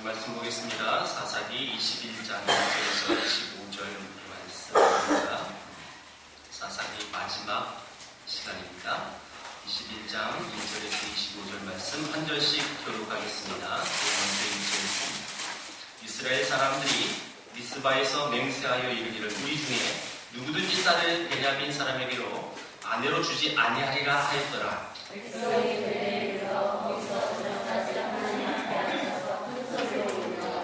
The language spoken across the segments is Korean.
말씀 보겠습니다. 사사기 21장 1절에서 25절 말씀입니다. 사사기 마지막 시간입니다. 21장 1절에서 25절 말씀 한 절씩 교독하겠습니다. 먼저 1절. 이스라엘 사람들이 미스바에서 맹세하여 이르기를 우리 중에 누구든지 딸을 베냐민 사람에게로 아내로 주지 아니하리라 하였더라.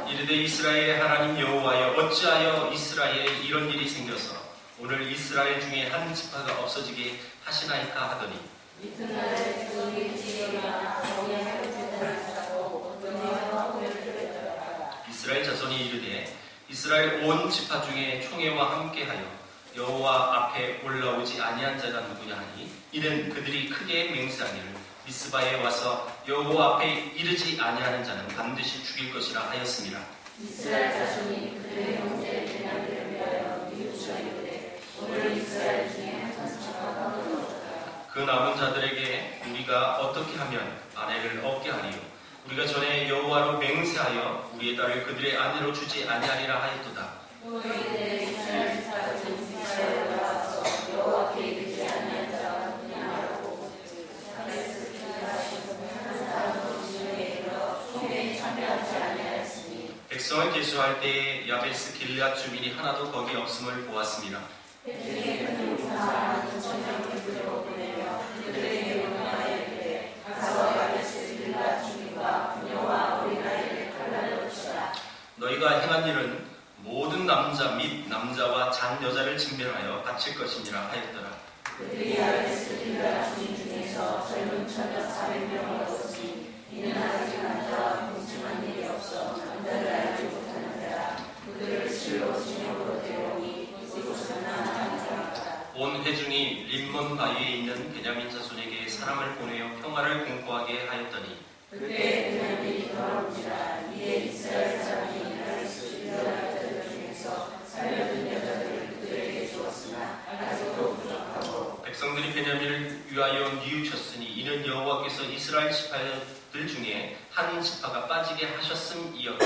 이르되 이스라엘의 하나님 여호와여 어찌하여 이스라엘에 이런 일이 생겨서 오늘 이스라엘 중에 한 지파가 없어지게 하시나이까 하더니 이스라엘 자손이 이르되 이스라엘 온 지파 중에 총회와 함께하여 여호와 앞에 올라오지 아니한 자가 누구냐 하니 이는 그들이 크게 맹세하기를 미스바에 와서 여호와 앞에 이르지 아니하는 자는 반드시 죽일 것이라 하였습니다. 이스라엘 자손이 그들의 형제 베냐민을 위하여 뉘우쳐 이르되 오늘 이스라엘 중에 한 지파가 없어졌다. 그 남은 자들에게 우리가 어떻게 하면 아내를 얻게 하리요? 우리가 전에 여호와로 맹세하여 우리의 딸을 그들의 아내로 주지 아니하리라 하였도다. 또 이르되 이스라엘 지파 중 미스바에 올라와서 여호와께 이르지 아니한 자가 누구냐 하고 야베스 길앗에서 한 사람도 지명에 이르러 총회에 참여하지 아니하였으니 백성을 계수할 때에 야베스 길앗 주민이 하나도 거기 없음을 보았습니다. 백중에 큰 용사하는 천명을 부려 보내며 그들에게 명령하여 이르되 가서 야베스 길앗 주민과 그녀와 어린아이를 갈라내 치라. 너희가 행한 일은 모든 남자 및 남자와 잔 여자를 진멸하여 바칠 것이니라 하였더라. 그들이 야베스 길앗 주민 중에서 젊은 처녀 400명을 얻었으니 이는 아직 남자와 동침한 일이 없어 남자를 알지 못하는 자라. 그들을 실로 진영으로 데려오니 이곳은 나나한 자라. 온 회중이 림몬 바위에 있는 베냐민 자손에게 사람을 보내어 평화를 공포하게 하였더니 그때 베냐민이 돌아온지라. 이에 이스라엘 사람이 야베스 길앗 자들 중에서 살려둔 여자들을 그들에게 주었으나 아직도 부족하고 백성들이 베냐민을 위하여 뉘우쳤으니 이는 여호와께서 이스라엘 지파들 중에 한 지파가 빠지게 하셨음이여.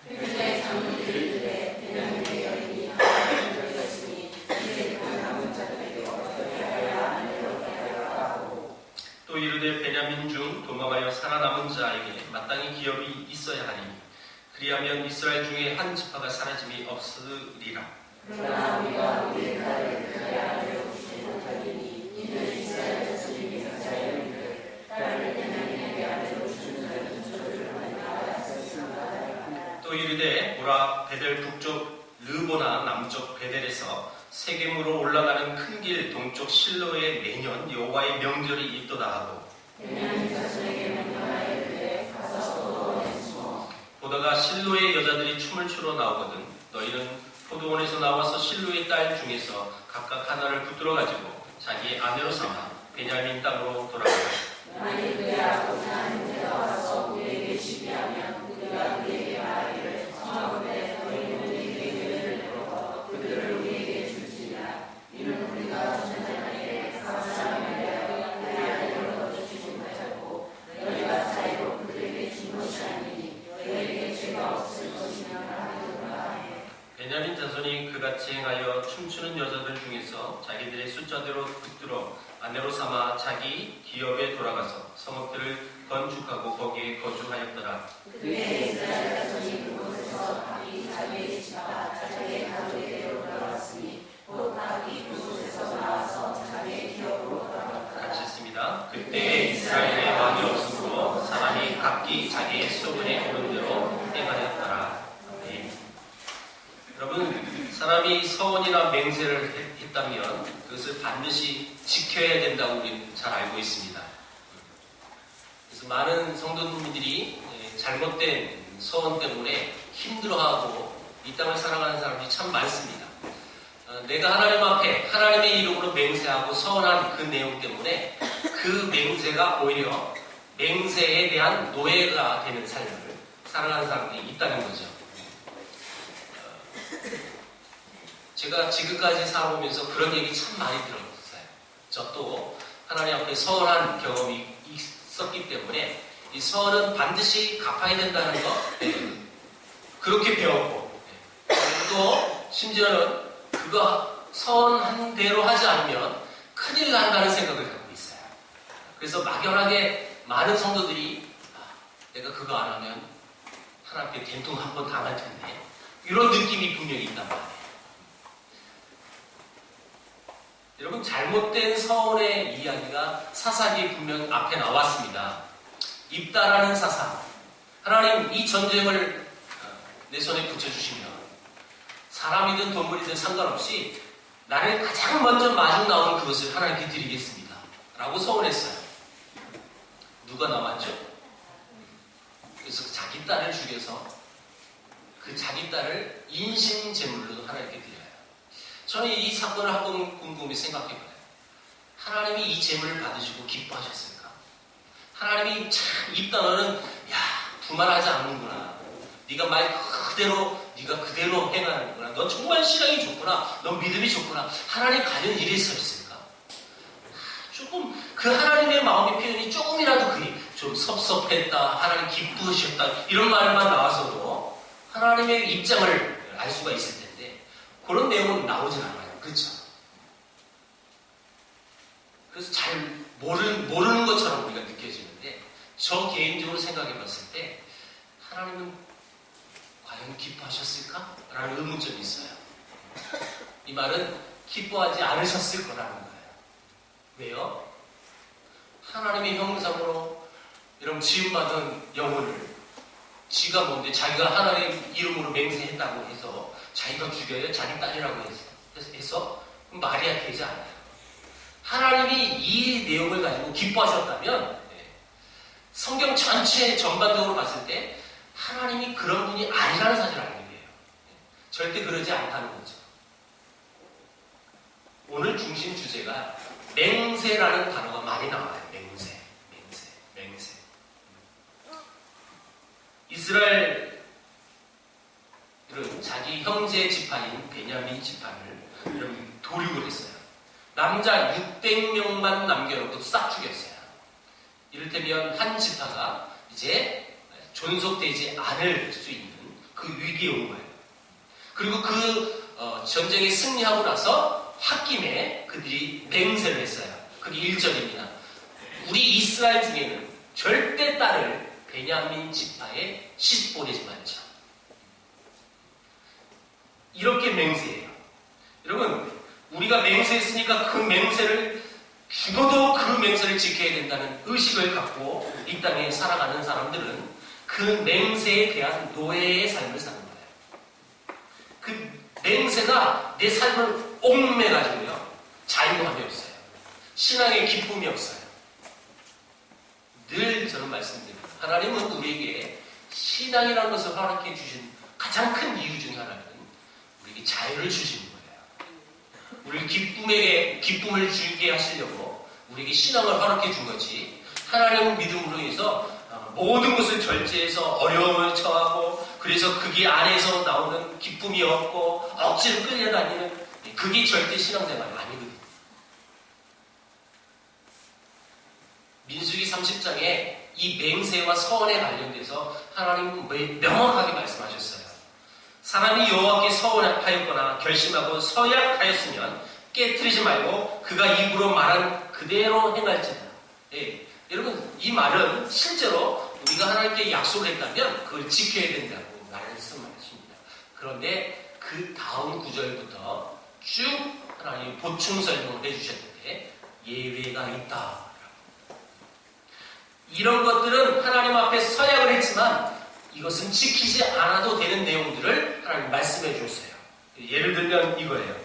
그때 장로들이 이르되 베냐민의 여인이 하나님을 들렸으니 이제 그 남은 자들에게 어떻게 하여 아내로 하여 하고 또 이르되 베냐민 중 도망하여 살아남은 자에게 마땅히 기업이 있어야 하니 그리하면 이스라엘 중에 한 지파가 사라짐이 없으리라. 그러나 우리가 우리의 딸을 그의 아내로 주지 못하리니 이는 이스라엘 자손이 맹세하여 이르되 딸을 베냐민에게 아내로 주는 자는 저주를 받으리라 하였으나 또 이르되 보라 베델 북쪽 르보나 남쪽 베델에서 세겜으로 올라가는 큰 길 동쪽 실로에 매년 여호와의 명절이 있도다 하고 베냐민 자손에게 명령하여 이르되 가서 포도원에 숨어 보다가 실로의 여자들이 춤을 추러 나오거든 너희는 포도원에서 나와서 실로의 딸 중에서 각각 하나를 붙들어 가지고 자기의 아내로 삼아 베냐민 땅으로 돌아가라. 만일 그의 아버지나 형제가 와서 우리에게 시비하면 우리가 그에게 말하기를 청하건대 너희는 우리에게 예배를 내고 그들을 우리에게 줄지니라. 이는 우리가 전자에게 사람을 대하여 그의 아내를 얻어주지 못하였고 너희가 사이로 그들에게 준 것이 아니니 너희에게 죄가 없을 것이며 하리라 하매 베냐민 자손이 그같이 행하여 춤추는 여자들 중에서 자기들의 숫자대로 붙들어 아내로 삼아 자기 기업에 돌아가서 성읍들을 건축하고 거기에 거주하였더라. 그의 이스라엘 자손이 그곳에서 각기 자기의 집과 자기의 가족에게로 돌아왔으니 곧 각기 그곳에서 나와서 자기의 기업으로 돌아왔더라. 같이 있습니다. 그때 이스라엘에 왕이 없으므로 사람이 각기 자기의 소근에 오른 대로 행하였더라. 아멘. 여러분, 사람이 서원이나 맹세를 했다면 그것을 반드시 지켜야 된다고 우리는 잘 알고 있습니다. 그래서 많은 성도님들이 잘못된 서원 때문에 힘들어하고 이 땅을 살아가는 사람들이 참 많습니다. 내가 하나님 앞에 하나님의 이름으로 맹세하고 서원한 그 내용 때문에 그 맹세가 오히려 맹세에 대한 노예가 되는 삶을 살아가는 사람들이 있다는 거죠. 제가 지금까지 살아보면서 그런 얘기 참 많이 들었어요. 저 또 하나님 앞에 서원한 경험이 있었기 때문에 이 서원은 반드시 갚아야 된다는 거 그렇게 배웠고, 또 심지어는 그거 선한 대로 하지 않으면 큰일 난다는 생각을 갖고 있어요. 그래서 막연하게 많은 성도들이 내가 그거 안 하면 하나님께 된통 한번 당할 텐데, 이런 느낌이 분명히 있단 말이에요. 여러분, 잘못된 서원의 이야기가 사사기에 분명 앞에 나왔습니다. 입다라는 사사, 하나님 이 전쟁을 내 손에 붙여주시면 사람이든 동물이든 상관없이 나를 가장 먼저 마중 나오는 그것을 하나님께 드리겠습니다 라고 서원했어요. 누가 나왔죠? 그래서 자기 딸을 죽여서 그 자기 딸을 인신제물로 하나님께 드려요. 저는 이 사건을 한번 곰곰이 생각해봐요. 하나님이 이 제물을 받으시고 기뻐하셨을까? 하나님이 참 입다 너는 두말하지 않는구나. 네가 네가 그대로 행하는구나. 너 정말 신앙이 좋구나. 너 믿음이 좋구나. 하나님 과연 이랬었을까? 조금 그 하나님의 마음의 표현이 조금이라도 좀 섭섭했다, 하나님 기쁘셨다 이런 말만 나와서도 하나님의 입장을 알 수가 있을 텐데 그런 내용은 나오진 않아요. 그렇죠? 그래서 잘 모르는 것처럼 우리가 느껴지는데, 저 개인적으로 생각해 봤을 때 하나님은 과연 기뻐하셨을까? 라는 의문점이 있어요. 이 말은 기뻐하지 않으셨을 거라는 거예요. 왜요? 하나님의 형상으로 이런 지음받은 영혼을 지가 뭔데 자기가 하나님의 이름으로 맹세했다고 해서 자기가 죽여요? 자기 딸이라고 해서 말이 되지 않아요. 하나님이 이 내용을 가지고 기뻐하셨다면 성경 전체 전반적으로 봤을 때 하나님이 그런 분이 아니라는 사실을 알게 돼요. 절대 그러지 않다는 거죠. 오늘 중심 주제가 맹세라는 단어가 많이 나와요. 맹세. 이스라엘은 자기 형제 지파인 베냐민 지파를 도륙을 했어요. 남자 600명만 남겨놓고 싹 죽였어요. 이를테면 한 지파가 이제 존속되지 않을 수 있는 그 위기에 온 거예요. 그리고 그 전쟁에 승리하고 나서 홧김에 그들이 맹세를 했어요. 그게 1절입니다. 우리 이스라엘 중에는 절대 딸을 베냐민 지파에 시집 보내지 말자. 이렇게 맹세해요. 여러분, 우리가 맹세했으니까 그 맹세를 죽어도 그 맹세를 지켜야 된다는 의식을 갖고 이 땅에 살아가는 사람들은 그 맹세에 대한 노예의 삶을 사는 거예요. 그 맹세가 내 삶을 옥매가지고요, 자유함이 없어요. 신앙의 기쁨이 없어요. 늘 저는 말씀드립니다. 하나님은 우리에게 신앙이라는 것을 허락해 주신 가장 큰 이유 중에 하나는 우리에게 자유를 주시는 거예요. 우리 기쁨을 주게 하시려고 우리에게 신앙을 허락해 준 거지, 하나님은 믿음으로 해서 모든 것을 절제해서 어려움을 처하고 그래서 그게 안에서 나오는 기쁨이 없고 억지로 끌려다니는 그게 절대 신앙생활이 아니거든요. 민수기 30장에 이 맹세와 서원에 관련돼서 하나님은 명확하게 말씀하셨어요. 사람이 여호와께 서원하였거나 결심하고 서약하였으면 깨트리지 말고 그가 입으로 말한 그대로 행할지다. 여러분, 이 말은 실제로 우리가 하나님께 약속을 했다면 그걸 지켜야 된다고 말씀하십니다. 그런데 그 다음 구절부터 쭉 하나님이 보충 설명을 해주셨는데 예외가 있다. 이런 것들은 하나님 앞에 서약을 했지만 이것은 지키지 않아도 되는 내용들을 하나님 말씀해 주셨어요. 예를 들면 이거예요.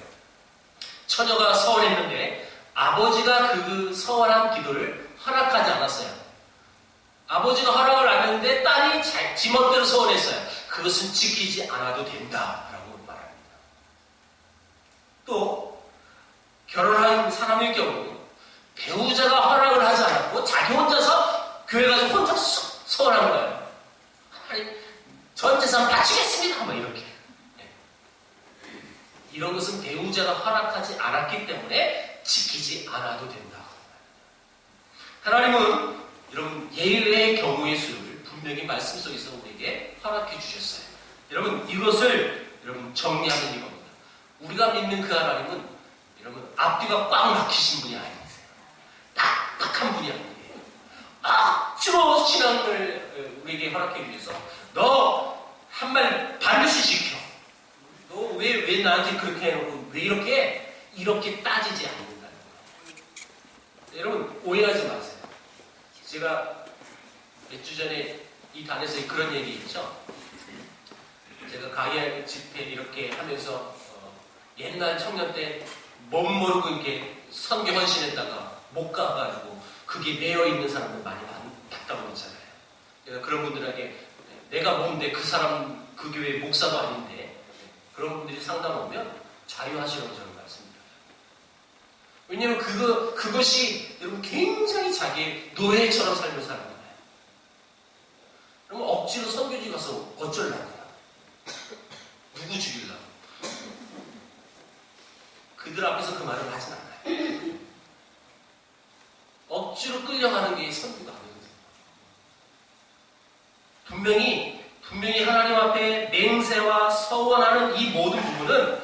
처녀가 서원했는데 아버지가 그 서원한 기도를 허락하지 않았어요. 아버지가 허락을 안 했는데 딸이 지 멋대로 서원했어요. 그것은 지키지 않아도 된다라고 말합니다. 또 결혼한 사람의 경우 배우자가 허락을 하지 않았고 자기 혼자서 교회 가서 혼자 서원한 거예요. 전 재산 바치겠습니다. 뭐 이렇게. 이런 것은 배우자가 허락하지 않았기 때문에 지키지 않아도 된다. 하나님은 이런 예외의 경우의 수를 분명히 말씀 속에서 우리에게 허락해 주셨어요. 여러분, 이것을 여러분 정리하면 이겁니다. 우리가 믿는 그 하나님은 여러분 앞뒤가 꽉 막히신 분이 아니세요. 딱딱한 분이 아니에요. 억지로 신앙을 우리에게 허락하기 위해서 너 한 말 반드시 지켜. 너 왜 나한테 그렇게 해놓고 왜 이렇게 따지지 않는다는 거예요. 여러분 오해하지 마세요. 제가 몇 주 전에 이 단에서 그런 얘기 했죠. 제가 가야 집회 이렇게 하면서 옛날 청년 때 못 모르고 이렇게 선교 헌신했다가 못 가가지고 그게 매여 있는 사람들 많이 봤다고 그러잖아요. 제가 그런 분들에게 내가 뭔데 그 사람 그 교회 목사도 아닌데 그런 분들이 상담 오면 자유하시라고 저는 말씀드려요. 왜냐하면 그것이 여러분 굉장히 자기의 노예처럼 삶을 사는 거예요. 그러면 억지로 선교지 가서 어쩌려고요? 누구 죽이려고? 그들 앞에서 그 말을 하진 않아요. 억지로 끌려가는 게 선교가 아니거든요. 분명히 하나님 앞에 맹세와 서원하는 이 모든 부분은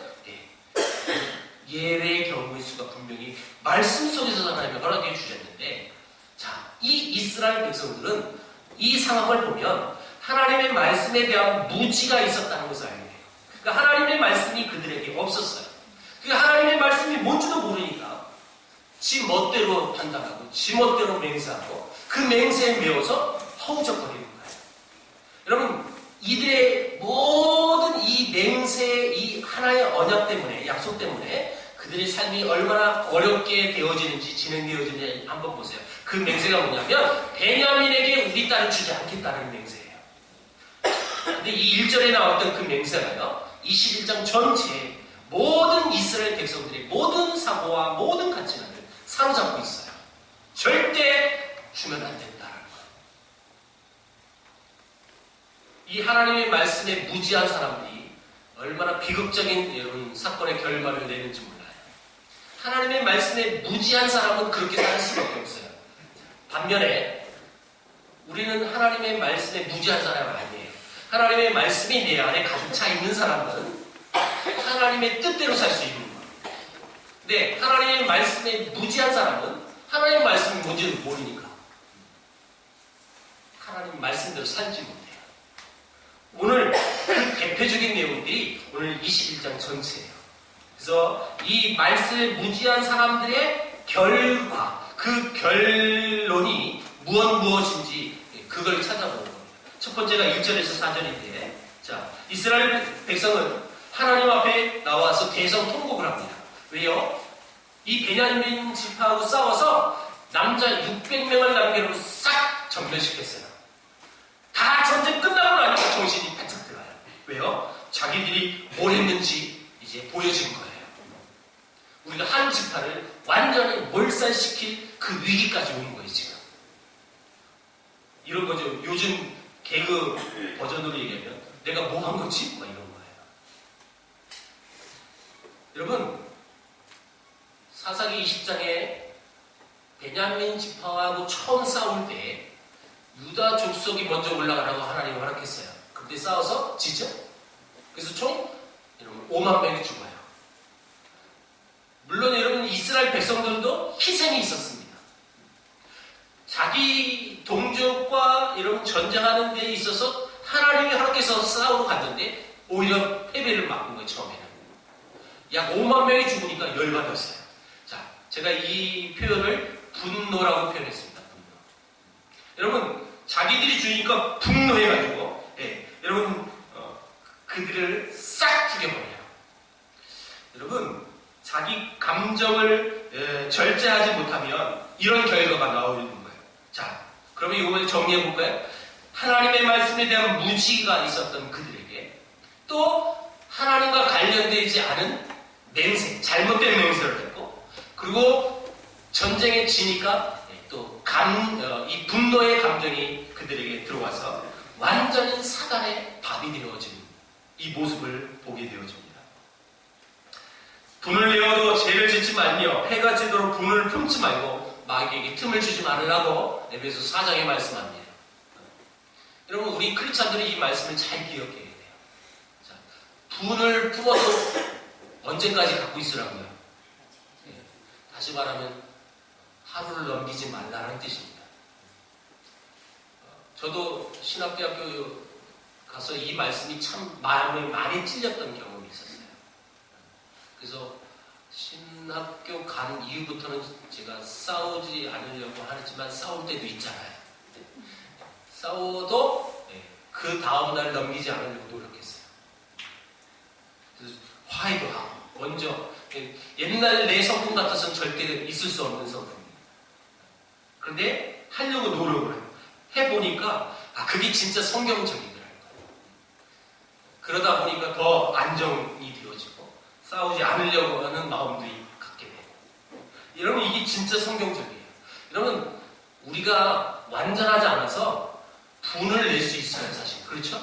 예외의 경우의 수가 분명히 말씀 속에서 하나님이 허락해 주셨는데, 자, 이 이스라엘 백성들은 이 상황을 보면 하나님의 말씀에 대한 무지가 있었다는 것을 알게 돼요. 그러니까 하나님의 말씀이 그들에게 없었어요. 그 하나님의 말씀이 뭔지도 모르니까 지 멋대로 판단하고 지 멋대로 맹세하고 그 맹세에 매어서 허우적거리는 거예요. 여러분, 이들의 모든 이 맹세, 이 하나의 언약 때문에, 약속 때문에 그들의 삶이 얼마나 어렵게 되어지는지, 진행되어지는지 한번 보세요. 그 맹세가 뭐냐면 베냐민에게 우리 딸을 주지 않겠다는 맹세예요. 근데 이 1절에 나왔던 그 맹세가요, 21장 전체에 모든 이스라엘 백성들의 모든 사고와 모든 가치관을 사로잡고 있어요. 절대 주면 안 된다는 거예요. 이 하나님의 말씀에 무지한 사람들이 얼마나 비극적인 여러분 사건의 결말을 내는지 몰라요. 하나님의 말씀에 무지한 사람은 그렇게 살 수밖에 없어요. 반면에 우리는 하나님의 말씀에 무지한 사람은 아니에요. 하나님의 말씀이 내 안에 가득 차 있는 사람은 하나님의 뜻대로 살 수 있는 거예요. 근데 하나님의 말씀에 무지한 사람은 하나님의 말씀이 뭔지는 모르니까 하나님 말씀대로 살지 못해요. 오늘 그 대표적인 내용들이 오늘 21장 전체예요. 그래서 이 말씀에 무지한 사람들의 결과, 그 결론이 무엇인지 그걸 찾아보는 겁니다. 첫 번째가 1절에서 4절인데, 자, 이스라엘 백성은 하나님 앞에 나와서 대성 통곡을 합니다. 왜요? 이 베냐민 지파하고 싸워서 남자 600명을 남겨놓고 싹 전멸시켰어요. 다 전쟁 끝나고 나니까 정신이 바짝 들어요. 왜요? 자기들이 뭘 했는지 이제 보여진 거예요. 우리가 한 지파를 완전히 몰살시킬 그 위기까지 온 거예요, 지금. 이런 거죠. 요즘 개그 버전으로 얘기하면 내가 뭐 한 거지? 막 이런 거예요. 여러분, 사사기 20장에 베냐민 지파하고 처음 싸울 때 유다 족속이 먼저 올라가라고 하나님이 허락했어요. 그때 싸워서 지죠? 그래서 총 5만 명이 죽어요. 물론 여러분 이스라엘 백성들도 희생이 있었습니다. 자기 동족과 여러분 전쟁하는 데 있어서 하나님이 허락해서 싸우러 갔는데 오히려 패배를 맞은 거예요. 처음에는 약 5만 명이 죽으니까 열받았어요. 자, 제가 이 표현을 분노라고 표현했습니다. 분노. 여러분 자기들이 죽으니까 분노해가지고 여러분 그들을 싹 죽여버려요. 여러분 자기 감정을 절제하지 못하면 이런 결과가 나오는 거예요. 자, 그러면 이걸 정리해 볼까요? 하나님의 말씀에 대한 무지가 있었던 그들에게 또 하나님과 관련되지 않은 맹세, 잘못된 맹세를 했고, 그리고 전쟁에 지니까 또 이 분노의 감정이 그들에게 들어와서 완전히 사단의 밥이 되어진 이 모습을 보게 되어집니다. 분을 내어도 죄를 짓지 말며 해가 지도록 분을 품지 말고 마귀에게 틈을 주지 말으라고 에베소 4장에 말씀합니다. 여러분 우리 크리스찬들이 이 말씀을 잘 기억해야 돼요. 분을 품어도 언제까지 갖고 있으라고요? 네. 다시 말하면 하루를 넘기지 말라는 뜻입니다. 저도 신학대학교 가서 이 말씀이 참 마음에 많이 찔렸던 경험이 있었어요. 그래서 신학교 간 이후부터는 제가 싸우지 않으려고 하지만 싸울 때도 있잖아요. 싸워도 그 다음날 넘기지 않으려고 노력했어요. 그래서 화해도 하고 먼저 옛날 내 성품 같아서는 절대 있을 수 없는 성품이에요. 그런데 하려고 노력을 해요. 해보니까 그게 진짜 성경적이더라고요. 그러다 보니까 더 안정이 되어지고 싸우지 않으려고 하는 마음도 갖게 되고. 여러분 이게 진짜 성경적이에요. 여러분 우리가 완전하지 않아서 분을 낼 수 있어요 사실. 그렇죠?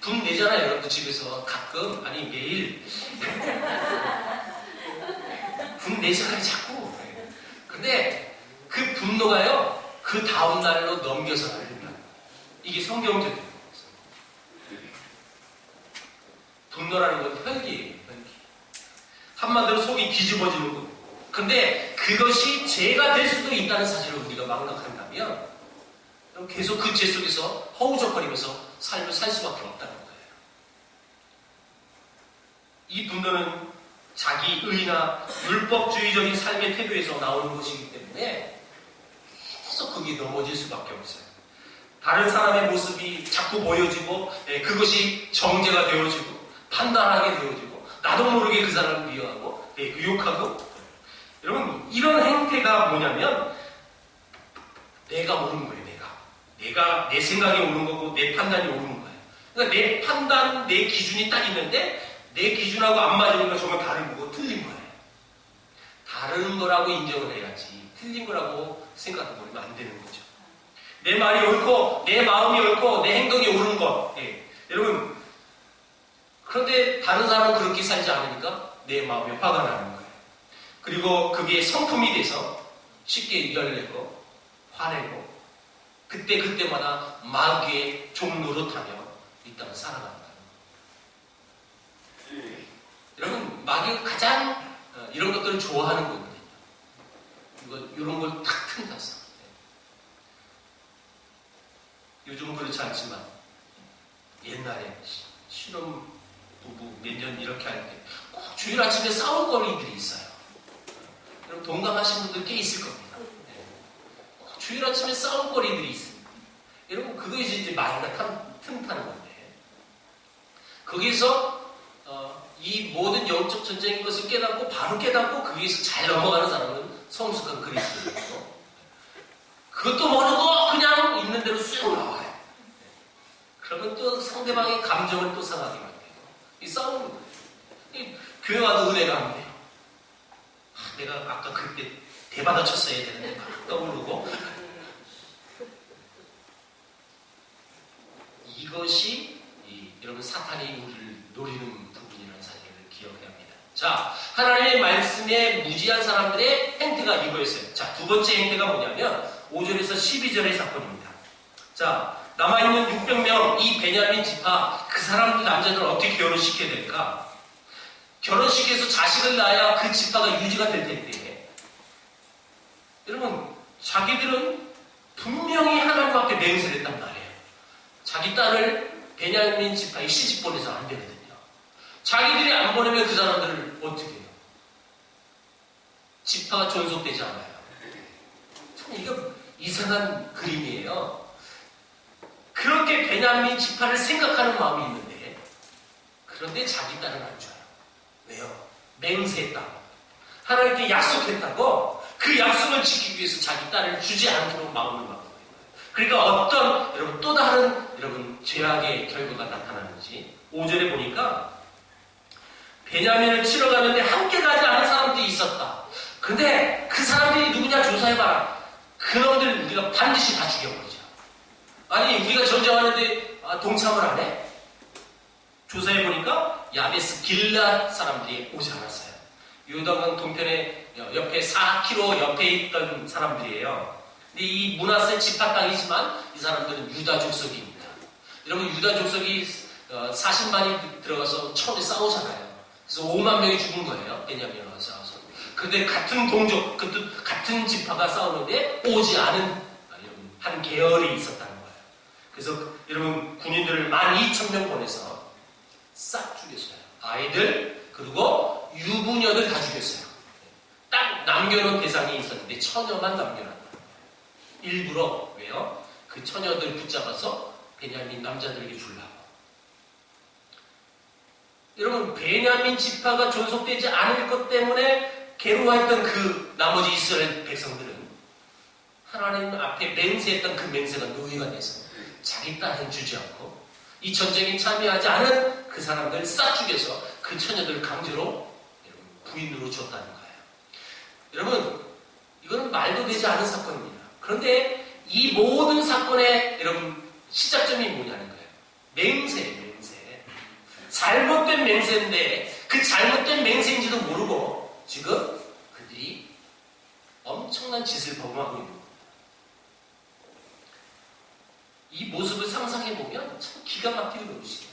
분 내잖아요. 여러분도 집에서 가끔 아니 매일 분 내잖아요 자꾸. 근데 그 분노가요 그 다음날로 넘겨서 가려면 이게 성경적이에요. 분노라는 건 혈기예요. 혈기. 한마디로 속이 뒤집어지는 거. 근데 그것이 죄가 될 수도 있다는 사실을 우리가 망각한다면 그럼 계속 그 죄 속에서 허우적거리면서 삶을 살 수밖에 없다는 거예요. 이 분노는 자기 의나 율법주의적인 삶의 태도에서 나오는 것이기 때문에 계속 거기에 넘어질 수밖에 없어요. 다른 사람의 모습이 자꾸 보여지고 그것이 정죄가 되어지고 판단하게 되어지고 나도 모르게 그 사람을 미워하고 유혹하고. 여러분 이런 행태가 뭐냐면 내가 옳은 거예요. 내가 내 생각이 옳은 거고 내 판단이 옳은 거예요. 그러니까 내 판단, 내 기준이 딱 있는데 내 기준하고 안 맞는 건 정말 다른 거고 틀린 거예요. 다른 거라고 인정을 해야지 틀린 거라고 생각해버리면 안 되는 거죠. 내 말이 옳고 내 마음이 옳고 내 행동이 옳은 것. 여러분 그런데 다른 사람은 그렇게 살지 않으니까 내 마음에 화가 나는 거예요. 그리고 그게 성품이 돼서 쉽게 열내고 화내고 그때마다 마귀의 종노릇하며 이 땅을 살아간다. 여러분 마귀가 가장 이런 것들을 좋아하는 거거든요. 이런 걸 탁 틈타서. 요즘은 그렇지 않지만 옛날에 신혼 부부 몇 년 이렇게 할 때 꼭 주일 아침에 싸움거리들이 있어요. 여러분 동감하신 분들 꽤 있을 겁니다. 주일 아침에 싸움거리들이 있습니다. 여러분 그것이 이제 마귀가 틈타는 건데 거기서 이 모든 영적 전쟁인 것을 깨닫고 바로 깨닫고 거기에서 잘 넘어가는 사람은 성숙한 그리스도인이고 그것도 모르고 그냥 있는 대로 쑥 나와요. 그러면 또 상대방의 감정을 또 상하게 만들고 이 싸움은 교회 와도 은혜가 안 돼요. 내가 아까 그때 대받아 쳤어야 되는데 막 떠오르고 이것이 여러분 사탄이 우리를 노리는 부분이라는 사실을 기억해야 합니다. 자, 하나님의 말씀에 무지한 사람들의 행태가 이거였어요. 자, 두 번째 행태가 뭐냐면 5절에서 12절의 사건입니다. 자, 남아있는 600명 이 베냐민 지파 그 사람 남자들을 어떻게 결혼시켜야 될까? 결혼시켜서 자식을 낳아야 그 지파가 유지가 될 텐데 여러분 자기들은 분명히 하나님 앞에 맹세를 했단 말이에요. 자기 딸을 베냐민 지파에 시집 보내서 안 되거든요. 자기들이 안 보내면 그 사람들을 어떻게 해요? 지파가 존속되지 않아요. 참 이거 이상한 그림이에요. 그렇게 베냐민 지파를 생각하는 마음이 있는데 그런데 자기 딸은 안 줘요. 왜요? 맹세했다고. 하나님께 약속했다고 그 약속을 지키기 위해서 자기 딸을 주지 않도록 마음을 바꾸는 거예요. 그러니까 어떤 여러분 또 다른 여러분 죄악의 결과가 나타나는지 5절에 보니까 베냐민을 치러 가는데 함께 가지 않은 사람들이 있었다. 근데 그 사람들이 누구냐 조사해봐라. 그놈들 우리가 반드시 다 죽여버리자. 아니 우리가 전쟁하는데 동참을 안 해? 조사해보니까 야베스 길랏 사람들이 오지 않았어요. 요단강 동편에 옆에 4km 옆에 있던 사람들이에요. 근데 이 므낫세 지파 땅이지만 이 사람들은 유다 족속입니다. 여러분 유다 족속이 40만이 들어가서 처음에 싸우잖아요. 그래서 5만 명이 죽은 거예요. 베냐민과 싸워서. 그런데 같은 동족, 같은 지파가 싸우는데 오지 않은 한 계열이 있었다는 거예요. 그래서 여러분 군인들을 12,000명 보내서 싹 죽였어요. 아이들 그리고 유부녀들 다 죽였어요. 딱 남겨놓은 대상이 있었는데 처녀만 남겨놨다. 일부러 왜요? 그 처녀들 붙잡아서 베냐민 남자들에게 주려고. 여러분 베냐민 지파가 존속되지 않을 것 때문에 괴로워했던 그 나머지 이스라엘 백성들은 하나님 앞에 맹세했던 그 맹세가 노예가 돼서 자기 딸은 주지 않고 이 전쟁에 참여하지 않은 그 사람들 싹 죽여서 그 처녀들을 강제로 부인으로 줬다는 거예요. 여러분 이거는 말도 되지 않은 사건입니다. 그런데 이 모든 사건의 여러분 시작점이 뭐냐는 거예요. 맹세. 잘못된 맹세인데 그 잘못된 맹세인지도 모르고 지금 그들이 엄청난 짓을 범하고 있는 겁니다. 이 모습을 상상해보면 참 기가 막히게 노릇이에요.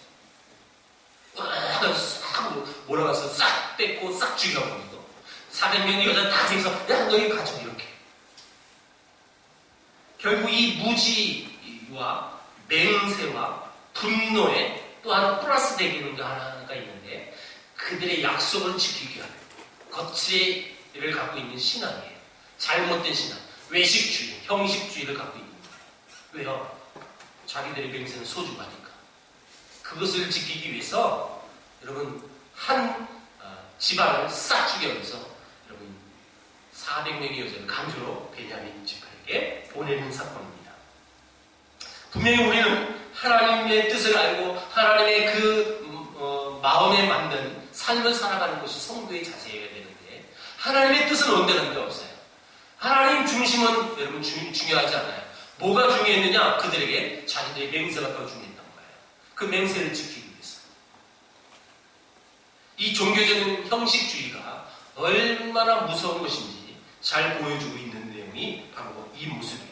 싹 몰아가서 싹 뺏고 싹 죽여버리고 400명의 여자 다 해서 야 너희 가져 이렇게. 결국 이 무지와 맹세와 분노에 또한 플러스 되기는 하나가 있는데 그들의 약속을 지키기 위한 거칠의를 갖고 있는 신앙이에요. 잘못된 신앙, 외식주의, 형식주의를 갖고 있는 거예요. 왜요? 자기들의 맹세는 소중하니까. 그것을 지키기 위해서 여러분 한 집안을 싹 죽여서 여러분 400명의 여자를 강제로 베냐민 지파에게 보내는 사건입니다. 분명히 우리는 하나님의 뜻을 알고 하나님의 그 마음에 맞는 삶을 살아가는 것이 성도의 자세여야 되는데 하나님의 뜻은 온데간데 없어요. 하나님 중심은 여러분 중요하지 않아요. 뭐가 중요했느냐? 그들에게 자기들의 맹세가 더 중요했던 거예요. 그 맹세를 지키기 위해서. 이 종교적인 형식주의가 얼마나 무서운 것인지 잘 보여주고 있는 내용이 바로 이 모습이에요.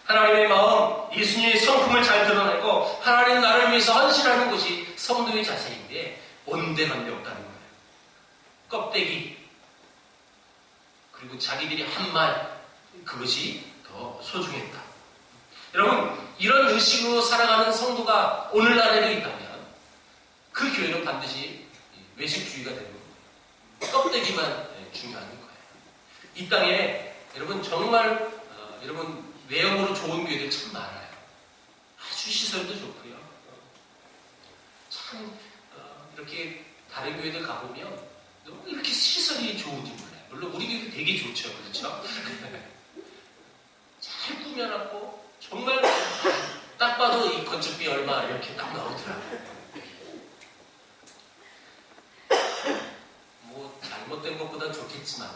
하나님의 마음, 예수님의 성품을 잘 드러내고 하나님 나를 위해서 헌신하는 것이 성도의 자세인데 온데간데 없다는 거예요. 껍데기 그리고 자기들이 한 말 그것이 더 소중했다. 여러분 이런 의식으로 살아가는 성도가 오늘날에도 있다면 그 교회는 반드시 외식주의가 되는 거예요. 껍데기만 중요한 거예요. 이 땅에 여러분 정말 여러분 외형으로 좋은 교회들 참 많아요. 아주 시설도 좋고요. 참 이렇게 다른 교회들 가보면 너무 이렇게 시설이 좋은지 몰라요. 물론 우리 교회도 되게 좋죠. 그렇죠? 잘 꾸며놨고 정말 딱 봐도 이 건축비 얼마 이렇게 딱 나오더라고요. 뭐 잘못된 것보다 좋겠지만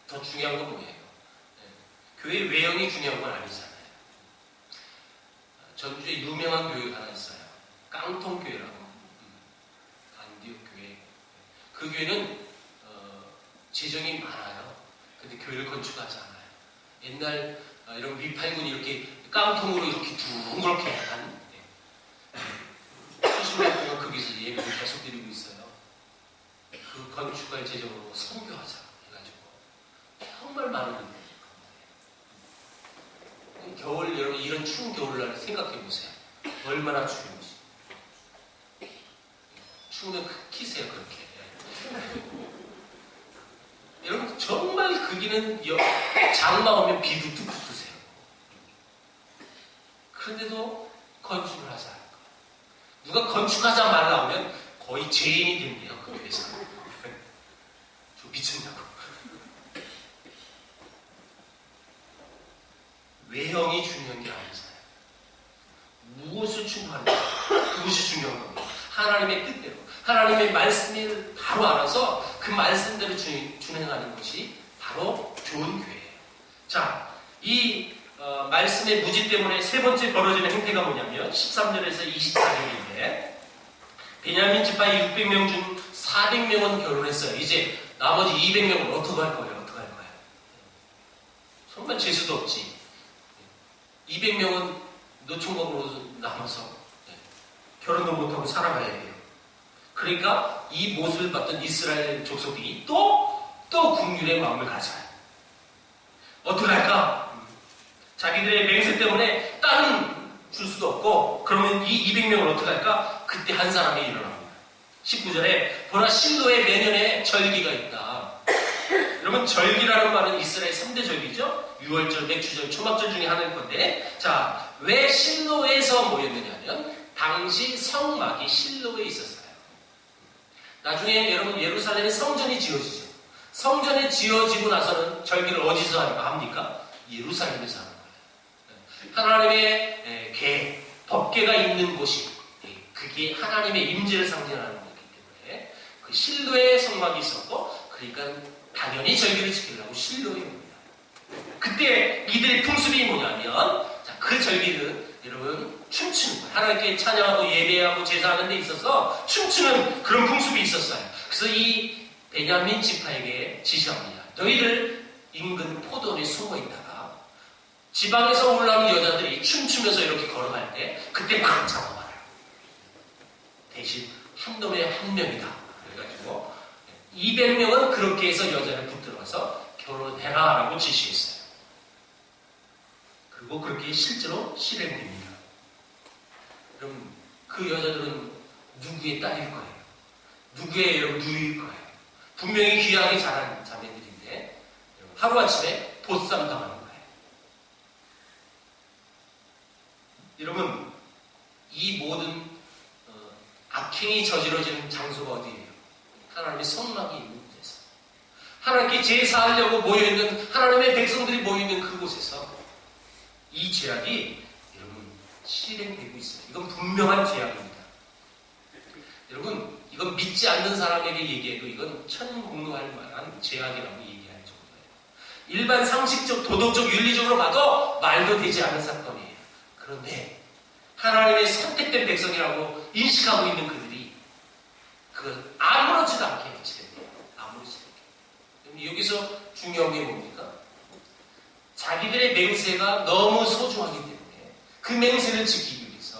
더 중요한 건 뭐예요? 교회 외형이 중요한 건 아니잖아요. 전주에 유명한 교회가 하나 있어요. 깡통교회라고. 안디옥 교회. 그 교회는 재정이 많아요. 근데 교회를 건축하지 않아요. 옛날 이런 위팔군이 이렇게 깡통으로 이렇게 둥그렇게 한 수십 년 동안 거기서 예배를 계속 드리고 있어요. 그 건축할 재정으로 선교하자 해가지고 정말 많은 겨울 여러분 이런 추운 겨울날 생각해 보세요. 얼마나 추운지. 추우면 키세요 그렇게. 여러분 정말 거기는 장마 오면 비도 뚝뚝 드세요. 그런데도 건축을 하지 않을까. 누가 건축하자 말라 하면 거의 죄인이 된대요 그 회사. 저 미쳤냐고. 외형이 중요한 게 아니잖아요. 무엇을 추구하는가 그것이 중요한 겁니다. 하나님의 뜻대로 하나님의 말씀을 바로 알아서 그 말씀대로 준행하는 것이 바로 좋은 교회예요. 자, 이 말씀의 무지 때문에 세 번째 벌어지는 행태가 뭐냐면 13절에서 24절인데 베냐민 지파의 600명 중 400명은 결혼했어요. 이제 나머지 200명은 어떻게 할 거예요? 정말 재수도 없지. 200명은 노총각으로 남아서 결혼도 못하고 살아가야 돼요. 그러니까 이 모습을 봤던 이스라엘 족속들이 또 국률의 마음을 가져요. 어떻게 할까? 자기들의 맹세 때문에 땅은 줄 수도 없고, 그러면 이 200명을 어떻게 할까? 그때 한 사람이 일어납니다. 19절에 보라 실로에 매년에 절기가 있다. 여러분, 절기라는 말은 이스라엘 3대 절기죠. 유월절, 맥추절, 초막절 중에 하나일 건데, 자, 왜 실로에서 모였느냐면 당시 성막이 실로에 있었어요. 나중에 여러분 예루살렘에 성전이 지어지죠. 성전이 지어지고 나서는 절기를 어디서 합니까? 예루살렘에서 하는 거예요. 하나님의 계획, 법계가 있는 곳이, 그게 하나님의 임재를 상징하는 거기 때문에 그 실로에 성막이 있었고, 그러니까 당연히 절기를 지키려고 실로에 옵니다. 그때 이들의 풍습이 뭐냐면, 자, 그 절기는 여러분 춤추는 거예요. 하나님께 찬양하고 예배하고 제사하는 데 있어서 춤추는 그런 풍습이 있었어요. 그래서 이 베냐민 지파에게 지시합니다. 너희들 인근 포도원에 숨어 있다가 지방에서 올라오는 여자들이 춤추면서 이렇게 걸어갈 때 그때 막 잡아봐라. 대신 한 놈에 한 명이다. 그래가지고 200명은 그렇게 해서 여자를 붙들어서 결혼해라 라고 지시했어요. 그리고 그렇게 실제로 실행됩니다. 그럼 그 여자들은 누구의 딸일 거예요? 누구의 누이일 거예요? 분명히 귀하게 자란 자매들인데 하루아침에 보쌈 당하는 거예요. 여러분, 이 모든 악행이 저지러지는 장소가 어디예요? 하나님의 성막이 있는 곳에서, 하나님께 제사하려고 모여있는 하나님의 백성들이 모여있는 그곳에서 이 죄악이 여러분 실행되고 있어요. 이건 분명한 죄악입니다. 여러분, 이건 믿지 않는 사람에게 얘기해도 이건 천공로할 만한 죄악이라고 얘기할 정도예요. 일반 상식적, 도덕적, 윤리적으로 봐도 말도 되지 않은 사건이에요. 그런데 하나님의 선택된 백성이라고 인식하고 있는 그들이 그 아무렇지도 않게 진행돼요. 아무렇지도 않게. 여기서 중요한 게 뭡니까? 자기들의 맹세가 너무 소중하기 때문에 그 맹세를 지키기 위해서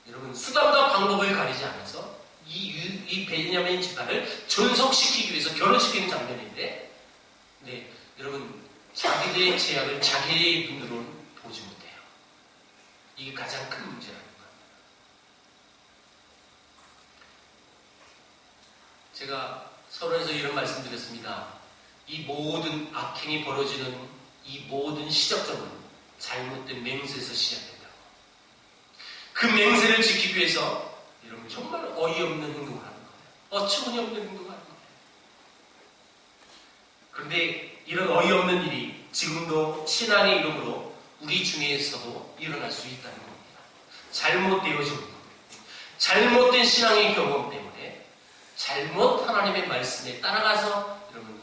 여러분 수단과 방법을 가리지 않아서 이 베냐민 지파를 존속시키기 위해서 결혼시키는 장면인데, 네, 여러분 자기들의 죄악을 자기의 눈으로는 보지 못해요. 이게 가장 큰 문제라는 거예요. 제가 서론에서 이런 말씀 드렸습니다. 이 모든 악행이 벌어지는 이 모든 시작점은 잘못된 맹세에서 시작된다고. 그 맹세를 지키기 위해서 여러분 정말 어이없는 행동을 하는 거예요. 어처구니없는 행동을 하는 거예요. 그런데 이런 어이없는 일이 지금도 신앙의 이름으로 우리 중에서도 일어날 수 있다는 겁니다. 잘못되어진 것, 잘못된 신앙의 경험 때문에 잘못 하나님의 말씀에 따라가서 여러분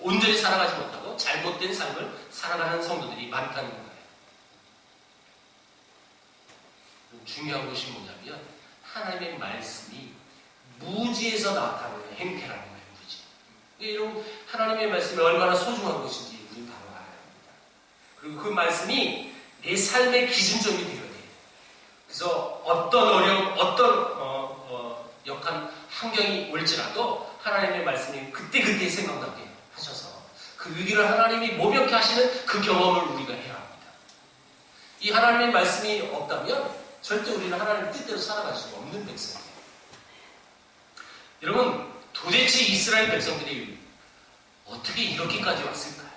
온전히 살아가지 못하고 잘못된 삶을 살아가는 성도들이 많다는 거예요. 중요한 것이 뭐냐면 하나님의 말씀이 무지에서 나타나는 행태라는 거예요. 무지. 여러분, 하나님의 말씀이 얼마나 소중한 것인지 우리는 바로 알아야 합니다. 그리고 그 말씀이 내 삶의 기준점이 되어야 돼요. 그래서 어떤 어려움, 어떤 역한 환경이 올지라도 하나님의 말씀이 그때그때 생각나게 하셔서 그 위기를 하나님이 모면케 하시는 그 경험을 우리가 해야 합니다. 이 하나님의 말씀이 없다면 절대 우리는 하나님의 뜻대로 살아갈 수가 없는 백성이에요. 여러분, 도대체 이스라엘 백성들이 어떻게 이렇게까지 왔을까요?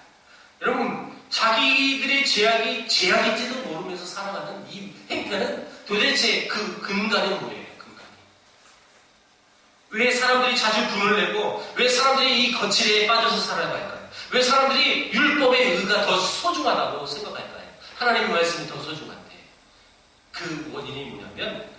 여러분, 자기들의 죄악인지도 모르면서 살아가는 이 행태는 도대체 그 근간이 뭐예요? 왜 사람들이 자주 분을 내고 왜 사람들이 이 거칠에 빠져서 살아갈까요? 왜 사람들이 율법의 의가 더 소중하다고 생각할까요? 하나님의 말씀이 더 소중한데 그 원인이 뭐냐면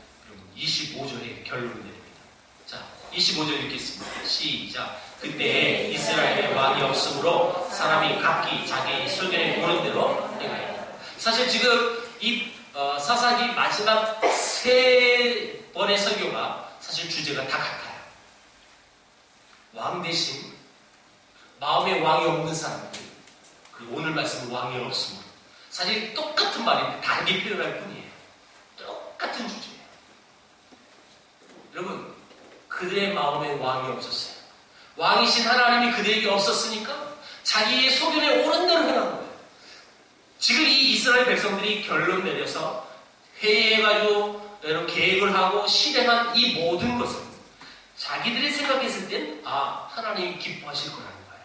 25절에 결론을 내립니다. 자, 25절 읽겠습니다. 시작. 그때 이스라엘에 왕이 없으므로 사람이 각기 자기 소견에 오는 대로 행하였다. 사실 지금 이 사사기 마지막 3번의 설교가 사실 주제가 다 같아요. 왕 대신 마음에 왕이 없는 사람들, 그리고 오늘 말씀은 왕이 없으므로, 사실 똑같은 말인데 다르게 표현할 뿐이에요. 똑같은 주제예요. 그들의 마음에 왕이 없었어요. 왕이신 하나님이 그들에게 없었으니까 자기의 소견에 옳은 대로 행한 거예요. 지금 이 이스라엘 백성들이 결론 내려서 회의해가지고 여러 계획을 하고 실행한 이 모든 것은 자기들이 생각했을 땐 하나님이 기뻐하실 거라는 거예요.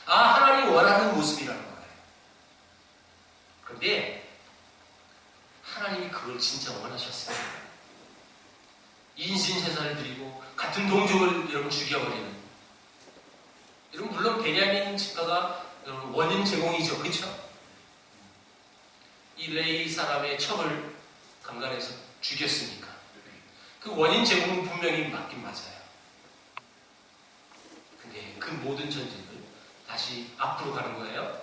하나님이 원하는 모습이라는 거예요. 그런데 하나님이 그걸 진짜 원하셨어요. 인신제사를 드리고 같은 동족을 여러분 죽여버리는. 여러분 물론 베냐민 집가가 원인 제공이죠. 그렇죠? 이 레이 사람의 첩을 강간해서 죽였으니까 그 원인 제공은 분명히 맞긴 맞아요. 근데 그 모든 전쟁을 다시 앞으로 가는 거예요.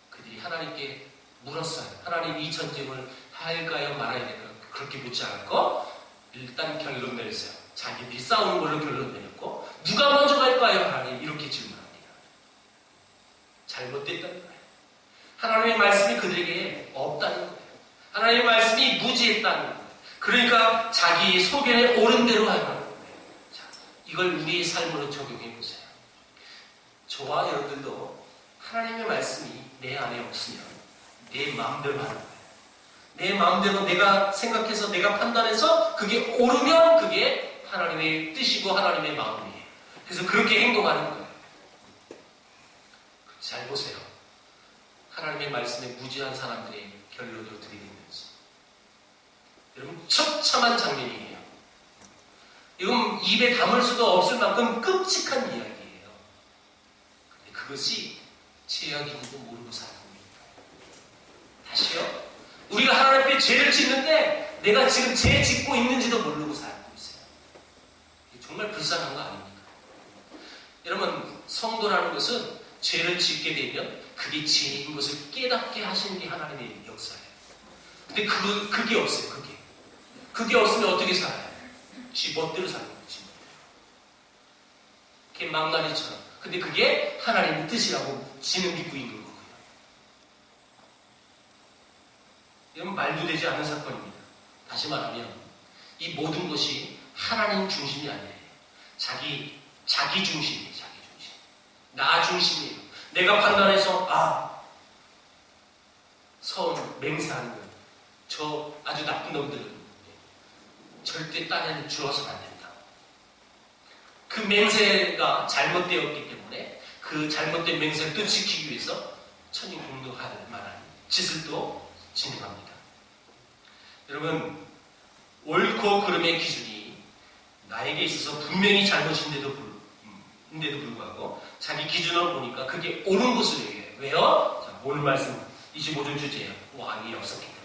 그들이 하나님께 물었어요. 하나님 이 전쟁을 할까요 말아야 될까요? 그렇게 묻지 않고 일단 결론 내렸어요. 자기들이 싸우는 걸로 결론 내렸고 누가 먼저 갈까요? 하나님 이렇게 질문합니다. 잘못됐다는 거예요. 하나님의 말씀이 그들에게 없다는 거예요. 하나님의 말씀이 무지했다는 거예요. 그러니까 자기의 소견에 옳은 대로 하라는 거예요. 자, 이걸 우리의 삶으로 적용해 보세요. 저와 여러분들도 하나님의 말씀이 내 안에 없으면 내 마음대로 하는 거예요. 내 마음대로 내가 생각해서 내가 판단해서 그게 옳으면 그게 하나님의 뜻이고 하나님의 마음이에요. 그래서 그렇게 행동하는 거예요. 잘 보세요. 하나님의 말씀에 무지한 사람들의 결론을 드리겠는지. 여러분 처참한 장면이에요. 이건 입에 담을 수도 없을 만큼 끔찍한 이야기예요. 그런데 그것이 죄악인지도 모르고 사는 겁니다. 다시요. 우리가 하나님 앞에 죄를 짓는데 내가 지금 죄 짓고 있는지도 모르고 살고 있어요. 정말 불쌍한 거 아닙니까? 여러분 성도라는 것은 죄를 짓게 되면 그게 죄인 것을 깨닫게 하시는 게 하나님의 역사예요. 근데 그게 없어요. 그게 없으면 어떻게 살아요? 지 멋대로 사는 거예요. 지 멋대로. 그게 망나니처럼. 근데 그게 하나님의 뜻이라고 지는 믿고 있는 거고요. 이건 말도 되지 않는 사건입니다. 다시 말하면 이 모든 것이 하나님 중심이 아니에요. 자기 중심이에요. 자기 중심. 나 중심이에요. 내가 판단해서 서운 맹세하는 거예요. 저 아주 나쁜 놈들은 절대 딴에는 주어서는 안 된다. 그 맹세가 잘못되었기 때문에 그 잘못된 맹세를 또 지키기 위해서 천인공노할 만한 짓을 또 진행합니다. 여러분 옳고 그름의 기준이 나에게 있어서 분명히 잘못인데도 불구하고 자기 기준을 보니까 그게 옳은 것으로 얘기해요. 왜요? 자, 오늘 말씀 25절 주제예요. 왕이 없었기 때문에.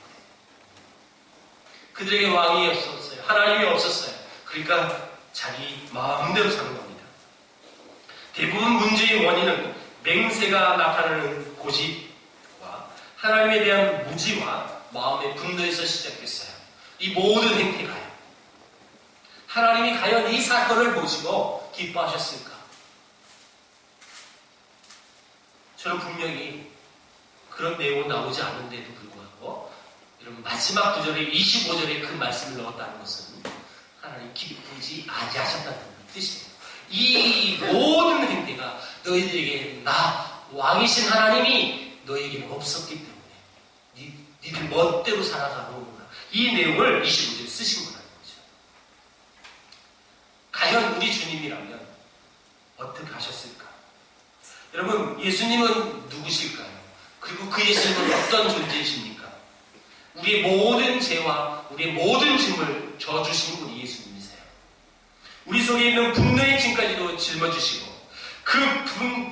그들에게 왕이 없었어요. 하나님이 없었어요. 그러니까 자기 마음대로 사는 겁니다. 대부분 문제의 원인은 맹세가 나타나는 고집과 하나님에 대한 무지와 마음의 분노에서 시작됐어요. 이 모든 행태가요. 하나님이 과연 이 사건을 보시고 기뻐하셨을까? 저는 분명히 그런 내용은 나오지 않은데도 불구하고 여러분 마지막 구절에 25절에 그 말씀을 넣었다는 것은 하나님 기쁘지 아니하셨다는 뜻이에요. 이 모든 행태가 너희들에게 왕이신 하나님이 너희에게 없었기 때문에 니들 멋대로 살아가는구나. 이 내용을 25절에 쓰신 거라는 거죠. 과연 우리 주님이라면 어떻게 하셨을까? 여러분 예수님은 누구실까요? 그리고 그 예수님은 어떤 존재이십니까? 우리의 모든 죄와 우리의 모든 짐을 져주신 분이 예수님이세요. 우리 속에 있는 분노의 짐까지도 짊어지시고 그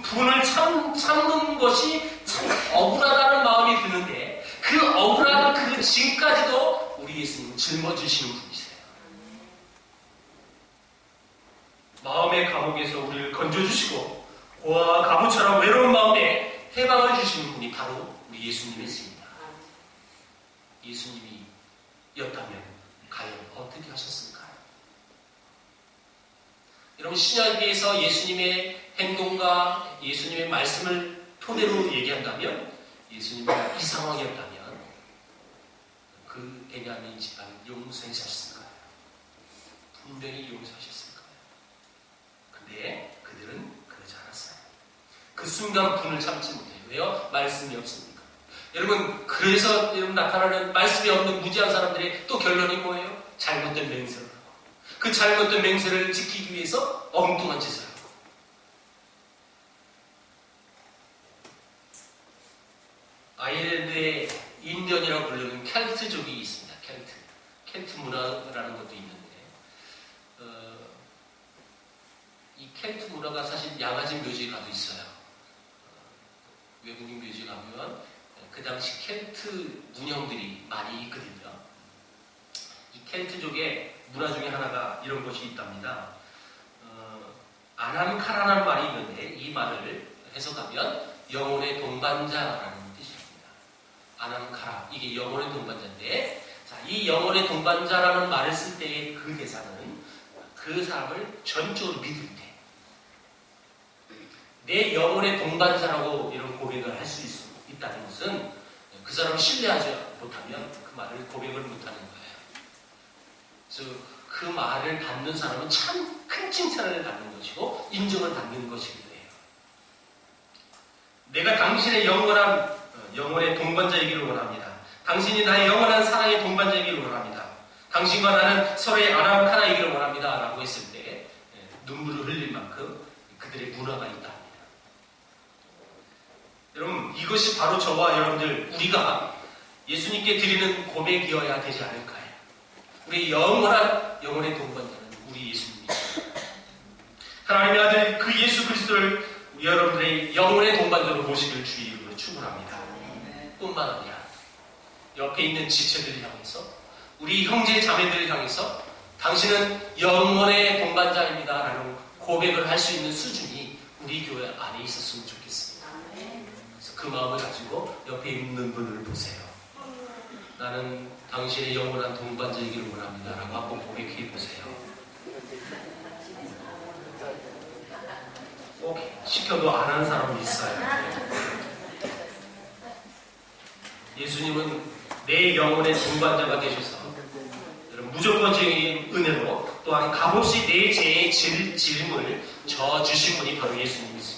분을 참는 것이 참 억울하다는 마음이 드는데 그 억울한 그 짐까지도 우리 예수님은 짊어지시는 분이세요. 마음의 감옥에서 우리를 건져주시고 고아와 가부처럼 외로운 마음에 해방을 주시는 분이 바로 우리 예수님이십니다. 예수님이었다면 과연 어떻게 하셨을까요? 여러분 신약에서 예수님의 행동과 예수님의 말씀을 토대로 얘기한다면 예수님이 이 상황이었다면 그 베냐민 집안 용서하셨을까요? 분명히 용서하셨습니다. 순간 분을 참지 못해요. 왜요? 말씀이 없으니까. 여러분, 그래서 여러분 나타나는 말씀이 없는 무지한 사람들의 또 결론이 뭐예요? 잘못된 맹세를 하고, 그 잘못된 맹세를 지키기 위해서 엉뚱한 짓을 하고. 아일랜드에 인디언이라고 부르는 켈트족이 있습니다. 켈트 문화라는 것도 있는데, 이 켈트 문화가 사실 양아지 묘지에 가도 있어요. 외국인 묘지에 가면 그 당시 켈트 문형들이 많이 있거든요. 이 켈트족의 문화 중에 하나가 이런 것이 있답니다. 아남카라라는 말이 있는데, 이 말을 해석하면 영혼의 동반자라는 뜻입니다. 아남카라, 이게 영혼의 동반자인데, 자, 이 영혼의 동반자라는 말을 쓸 때의 그 대사는 그 사람을 전적으로 믿을 때, 내 영혼의 동반자라고 이런 고백을 할 수 있다는 것은 그 사람을 신뢰하지 못하면 그 말을 고백을 못하는 거예요. 그래서 그 말을 받는 사람은 참 큰 칭찬을 받는 것이고 인정을 받는 것이기도 해요. 내가 당신의 영원의 동반자이기를 원합니다. 당신이 나의 영원한 사랑의 동반자이기를 원합니다. 당신과 나는 서로의 아람카나이기를 원합니다. 라고 했을 때 눈물을 흘릴 만큼 그들의 문화가 있다. 여러분, 이것이 바로 저와 여러분들, 우리가 예수님께 드리는 고백이어야 되지 않을까요? 우리 영원의 동반자는 우리 예수님이십니다. 하나님의 아들 그 예수 그리스도를 여러분들의 영원의 동반자로 모시길 주의 이름으로 축원합니다. 뿐만 아니라 옆에 있는 지체들을 향해서, 우리 형제 자매들을 향해서 당신은 영원의 동반자입니다 라는 고백을 할 수 있는 수준이 우리 교회 안에 있었으면 좋겠습니다. 그래서 그 마음을 가지고 옆에 있는 분을 보세요. 나는 당신의 영원한 동반자이기를 원합니다 라고 한번 고백해 보세요. 꼭 시켜도 안 하는 사람이 있어요. 예수님은 내 영혼의 동반자가 되셔서 무조건적인 은혜로 또한 값없이 내 죄의 짐을 져주신 분이 바로 예수님이십니다.